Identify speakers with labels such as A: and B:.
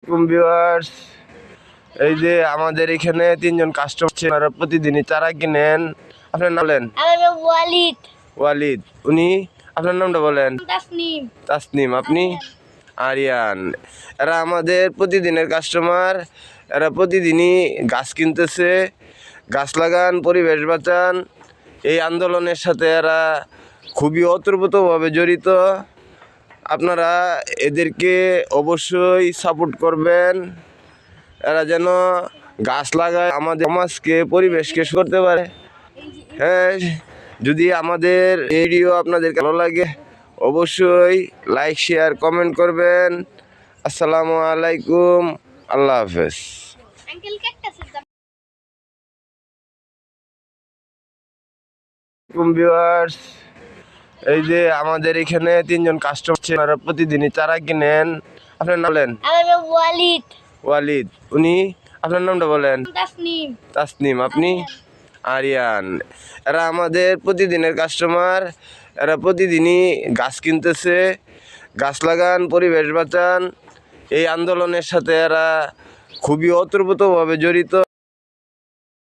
A: Viewers, এই যে আমাদের এখানে তিনজন কাস্টমার প্রতিদিনই চারা কিনেন। আপনার নাম বলেন?
B: আমার নাম ওয়ালিদ।
A: ওয়ালিদ। উনি আপনার নামটা বলেন?
B: তাসনিম।
A: তাসনিম। আপনি? আরিয়ান। এরা আমাদের প্রতিদিনের কাস্টমার। এরা প্রতিদিনই গাছ কিনতেছে। গাছ লাগান, পরিবেশ বাঁচান, এই আন্দোলনের সাথে এরা খুবই ওতপ্রোতভাবে জড়িত। আপনারা এদেরকে অবশ্যই সাপোর্ট করবেন। এরা যেন গাছ লাগায়, আমাদের সমাজকে, পরিবেশকে করতে পারে। হ্যাঁ, যদি আমাদের ভিডিও আপনাদের ভালো লাগে অবশ্যই লাইক, শেয়ার, কমেন্ট করবেন। আসসালামু আলাইকুম। আল্লাহ হাফেজ।
B: আঙ্কেল ক্যাকটাসের দাম।
A: ভিউয়ার্স, এই যে আমাদের এখানে তিনজন কাস্টমার প্রতিদিনই চারা কিনেন। আপনার নাম বলেন?
B: আমার নাম ওয়ালিদ।
A: ওয়ালিদ। উনি আপনার নামটা বলেন?
B: তাসনিম।
A: তাসনিম। আপনি? আরিয়ান। এরা আমাদের প্রতিদিনের কাস্টমার। এরা প্রতিদিনই গাছ কিনতেছে। গাছ লাগান, পরিবেশ বাঁচান, এই আন্দোলনের সাথে এরা খুবই ওতপ্রোতভাবে জড়িত।